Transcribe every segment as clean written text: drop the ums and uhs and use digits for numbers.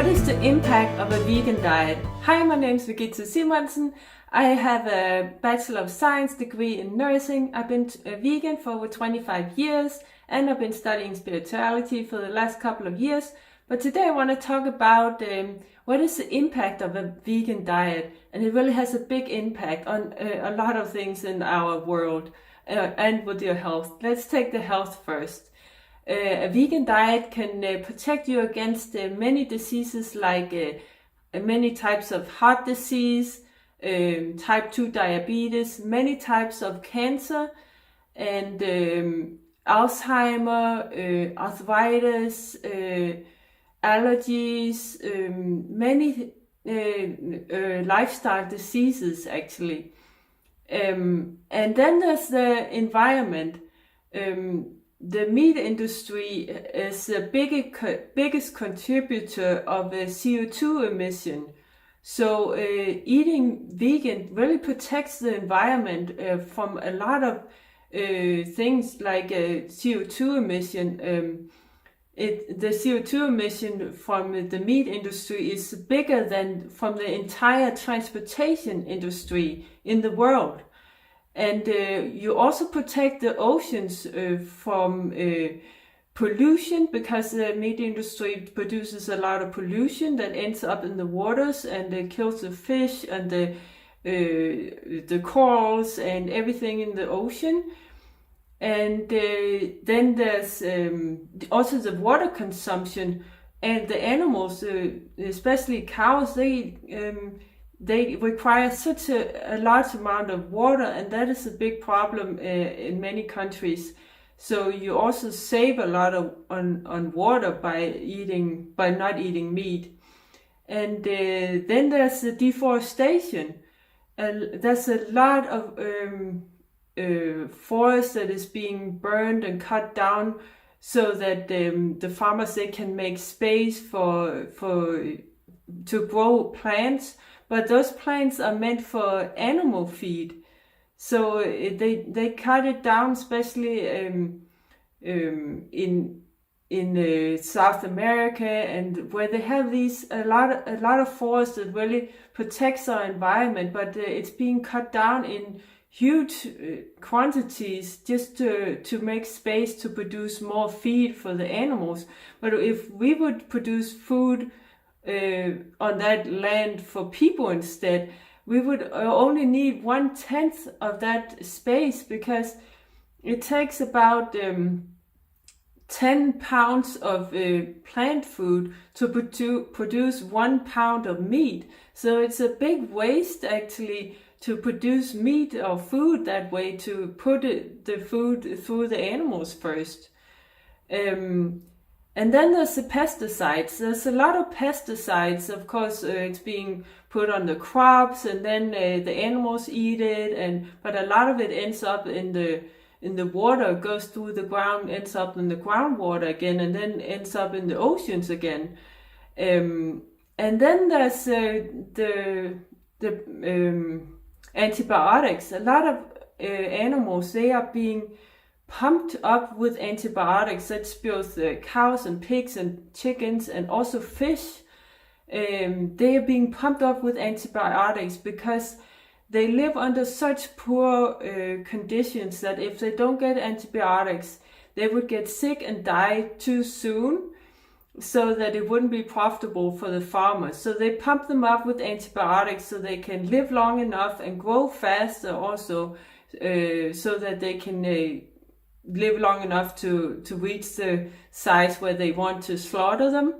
What is the impact of a vegan diet? Hi, my name is Regitze Simonsen. I have a Bachelor of Science degree in nursing. I've been a vegan for over 25 years and I've been studying spirituality for the last couple of years. But today I want to talk about what is the impact of a vegan diet, and it really has a big impact on a lot of things in our world and with your health. Let's take the health first. A vegan diet can protect you against many diseases like many types of heart disease, type 2 diabetes, many types of cancer, and Alzheimer, arthritis, allergies, many lifestyle diseases actually. And then there's the environment. The meat industry is the biggest contributor of CO2 emission. So eating vegan really protects the environment from a lot of things like CO2 emission. The CO2 emission from the meat industry is bigger than from the entire transportation industry in the world. And you also protect the oceans from pollution, because the meat industry produces a lot of pollution that ends up in the waters and kills the fish and the corals and everything in the ocean. And then there's also the water consumption, and the animals, especially cows, they require such a large amount of water, and that is a big problem in many countries. So you also save a lot on water by not eating meat. And then there's the deforestation. There's a lot of forest that is being burned and cut down so that the farmers, they can make space to grow plants. But those plants are meant for animal feed, so they cut it down, especially in South America, and where they have a lot of forest that really protects our environment, but it's being cut down in huge quantities just to make space to produce more feed for the animals. But if we would produce food on that land for people instead, we would only need 1/10 of that space, because it takes about 10 pounds of plant food to produce 1 pound of meat. So it's a big waste actually to produce meat or food that way, to put the food through the animals first. And then there's the pesticides. There's a lot of pesticides. Of course, it's being put on the crops, and then the animals eat it. But a lot of it ends up in the water, goes through the ground, ends up in the groundwater again, and then ends up in the oceans again. And then there's the antibiotics. A lot of animals, they are being pumped up with antibiotics. That's both cows and pigs and chickens and also fish. They are being pumped up with antibiotics because they live under such poor conditions that if they don't get antibiotics, they would get sick and die too soon, so that it wouldn't be profitable for the farmers. So they pump them up with antibiotics so they can live long enough and grow faster also, so that they can live long enough to reach the size where they want to slaughter them,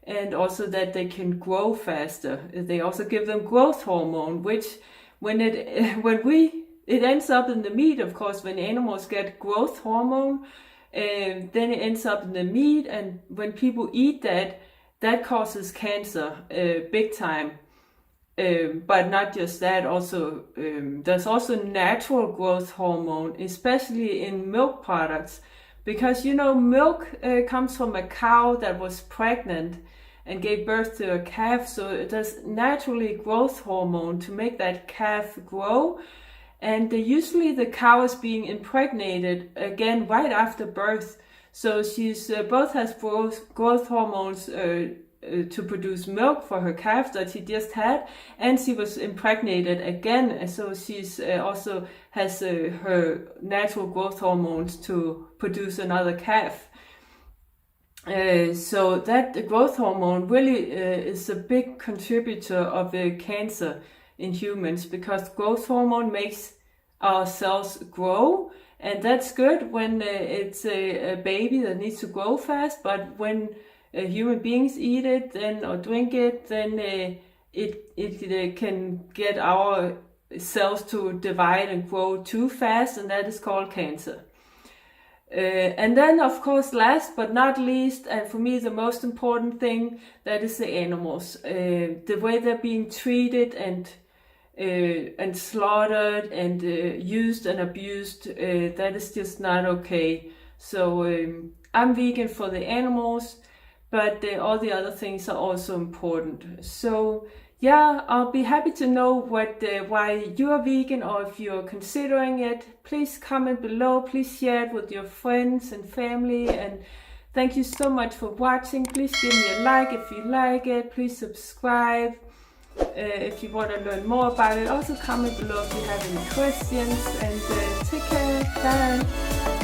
and also that they can grow faster. They also give them growth hormone, which it ends up in the meat. Of course, when animals get growth hormone, then it ends up in the meat, and when people eat that causes cancer big time. But not just that, also there's also natural growth hormone, especially in milk products, because milk comes from a cow that was pregnant and gave birth to a calf, so there's naturally growth hormone to make that calf grow. And usually the cow is being impregnated again right after birth, so she's both has growth hormones to produce milk for her calf that she just had, and she was impregnated again, so she's also has her natural growth hormones to produce another calf. So that growth hormone really is a big contributor of cancer in humans, because growth hormone makes our cells grow, and that's good when it's a baby that needs to grow fast, but when human beings eat it then or drink it, then it can get our cells to divide and grow too fast, and that is called cancer. And then, of course, last but not least, and for me the most important thing, that is the animals. The way they're being treated and slaughtered and used and abused, that is just not okay. So I'm vegan for the animals, but all the other things are also important. So yeah, I'll be happy to know why you are vegan, or if you're considering it. Please comment below, please share it with your friends and family, and thank you so much for watching. Please give me a like if you like it, please subscribe if you want to learn more about it. Also comment below if you have any questions, and take care, bye.